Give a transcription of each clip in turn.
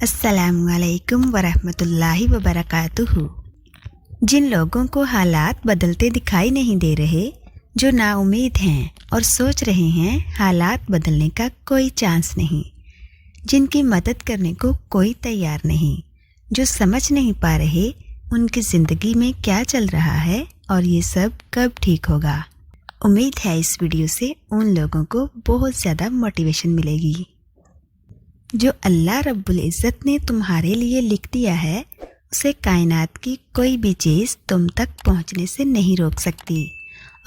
السلام علیکم ورحمۃ اللہ وبرکاتہ۔ جن لوگوں کو حالات بدلتے دکھائی نہیں دے رہے، جو نا امید ہیں اور سوچ رہے ہیں حالات بدلنے کا کوئی چانس نہیں، جن کی مدد کرنے کو کوئی تیار نہیں، جو سمجھ نہیں پا رہے ان کی زندگی میں کیا چل رہا ہے اور یہ سب کب ٹھیک ہوگا۔ امید ہے اس ویڈیو سے ان لوگوں کو بہت زیادہ موٹیویشن ملے گی۔ جو اللہ رب العزت نے تمہارے لیے لکھ دیا ہے اسے کائنات کی کوئی بھی چیز تم تک پہنچنے سے نہیں روک سکتی،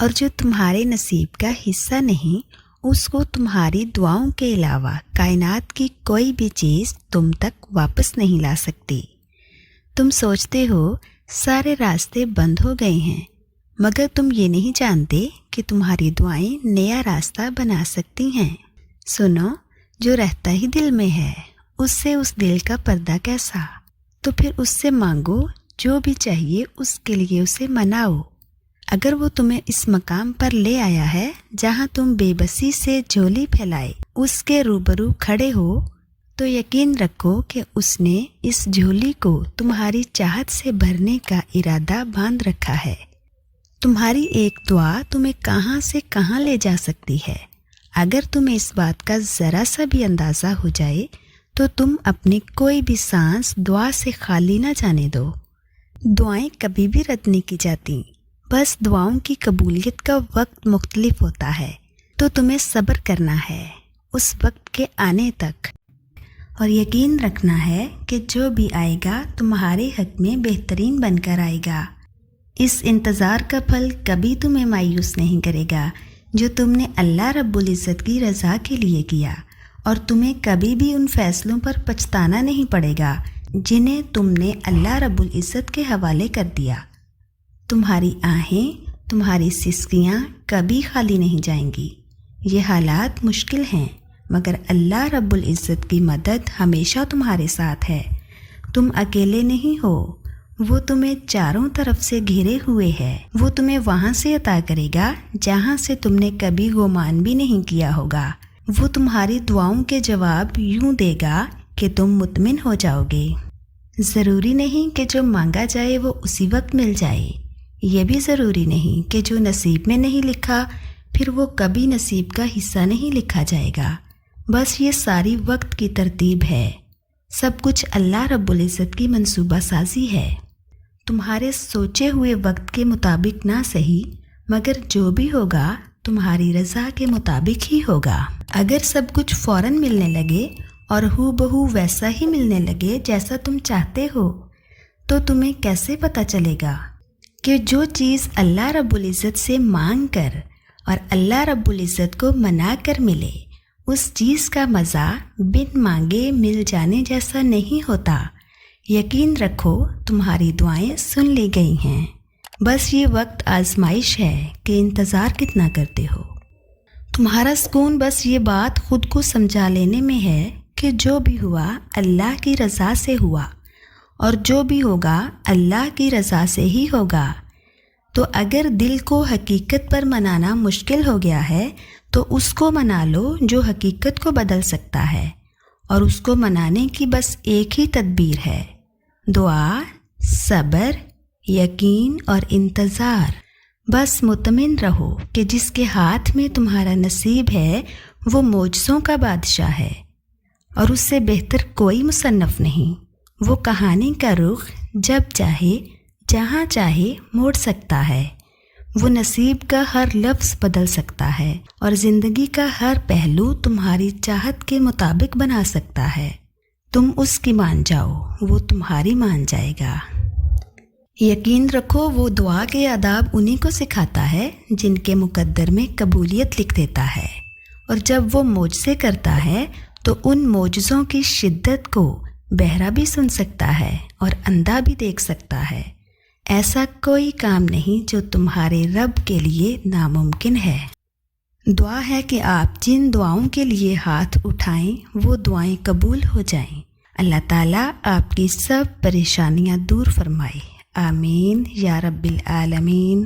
اور جو تمہارے نصیب کا حصہ نہیں اس کو تمہاری دعاؤں کے علاوہ کائنات کی کوئی بھی چیز تم تک واپس نہیں لا سکتی۔ تم سوچتے ہو سارے راستے بند ہو گئے ہیں، مگر تم یہ نہیں جانتے کہ تمہاری دعائیں نیا راستہ بنا سکتی ہیں۔ سنو، جو رہتا ہی دل میں ہے اس سے اس دل کا پردہ کیسا؟ تو پھر اس سے مانگو، جو بھی چاہیے اس کے لیے اسے مناؤ۔ اگر وہ تمہیں اس مقام پر لے آیا ہے جہاں تم بے بسی سے جھولی پھیلائے اس کے روبرو کھڑے ہو، تو یقین رکھو کہ اس نے اس جھولی کو تمہاری چاہت سے بھرنے کا ارادہ باندھ رکھا ہے۔ تمہاری ایک دعا تمہیں کہاں سے کہاں لے جا سکتی ہے۔ اگر تمہیں اس بات کا ذرا سا بھی اندازہ ہو جائے تو تم اپنی کوئی بھی سانس دعا سے خالی نہ جانے دو۔ دعائیں کبھی بھی رد نہیں کی جاتی، بس دعاؤں کی قبولیت کا وقت مختلف ہوتا ہے، تو تمہیں صبر کرنا ہے اس وقت کے آنے تک، اور یقین رکھنا ہے کہ جو بھی آئے گا تمہارے حق میں بہترین بن کر آئے گا۔ اس انتظار کا پھل کبھی تمہیں مایوس نہیں کرے گا جو تم نے اللہ رب العزت کی رضا کے لیے کیا، اور تمہیں کبھی بھی ان فیصلوں پر پچھتانا نہیں پڑے گا جنہیں تم نے اللہ رب العزت کے حوالے کر دیا۔ تمہاری آہیں، تمہاری سسکیاں کبھی خالی نہیں جائیں گی۔ یہ حالات مشکل ہیں مگر اللہ رب العزت کی مدد ہمیشہ تمہارے ساتھ ہے۔ تم اکیلے نہیں ہو، وہ تمہیں چاروں طرف سے گھیرے ہوئے ہے۔ وہ تمہیں وہاں سے عطا کرے گا جہاں سے تم نے کبھی گمان بھی نہیں کیا ہوگا۔ وہ تمہاری دعاؤں کے جواب یوں دے گا کہ تم مطمئن ہو جاؤ گے۔ ضروری نہیں کہ جو مانگا جائے وہ اسی وقت مل جائے، یہ بھی ضروری نہیں کہ جو نصیب میں نہیں لکھا پھر وہ کبھی نصیب کا حصہ نہیں لکھا جائے گا۔ بس یہ ساری وقت کی ترتیب ہے، سب کچھ اللہ رب العزت کی منصوبہ سازی ہے۔ تمہارے سوچے ہوئے وقت کے مطابق نہ صحیح، مگر جو بھی ہوگا تمہاری رضا کے مطابق ہی ہوگا۔ اگر سب کچھ فوراً ملنے لگے اور ہو بہو ویسا ہی ملنے لگے جیسا تم چاہتے ہو، تو تمہیں کیسے پتہ چلے گا کہ جو چیز اللہ رب العزت سے مانگ کر اور اللہ رب العزت کو منا کر ملے، اس چیز کا مزہ بن مانگے مل جانے جیسا نہیں ہوتا۔ یقین رکھو تمہاری دعائیں سن لی گئی ہیں، بس یہ وقت آزمائش ہے کہ انتظار کتنا کرتے ہو۔ تمہارا سکون بس یہ بات خود کو سمجھا لینے میں ہے کہ جو بھی ہوا اللہ کی رضا سے ہوا، اور جو بھی ہوگا اللہ کی رضا سے ہی ہوگا۔ تو اگر دل کو حقیقت پر منانا مشکل ہو گیا ہے تو اس کو منا لو جو حقیقت کو بدل سکتا ہے، اور اس کو منانے کی بس ایک ہی تدبیر ہے، دعا، صبر، یقین اور انتظار۔ بس مطمئن رہو کہ جس کے ہاتھ میں تمہارا نصیب ہے وہ معجزوں کا بادشاہ ہے، اور اس سے بہتر کوئی مصنف نہیں۔ وہ کہانی کا رخ جب چاہے جہاں چاہے موڑ سکتا ہے، وہ نصیب کا ہر لفظ بدل سکتا ہے، اور زندگی کا ہر پہلو تمہاری چاہت کے مطابق بنا سکتا ہے۔ تم اس کی مان جاؤ، وہ تمہاری مان جائے گا۔ یقین رکھو وہ دعا کے آداب انہی کو سکھاتا ہے جن کے مقدر میں قبولیت لکھ دیتا ہے، اور جب وہ معجزے کرتا ہے تو ان معجزوں کی شدت کو بہرا بھی سن سکتا ہے اور اندھا بھی دیکھ سکتا ہے۔ ایسا کوئی کام نہیں جو تمہارے رب کے لیے ناممکن ہے۔ دعا ہے کہ آپ جن دعاؤں کے لیے ہاتھ اٹھائیں وہ دعائیں قبول ہو جائیں۔ اللہ تعالیٰ آپ کی سب پریشانیاں دور فرمائے، آمین یا رب العالمین۔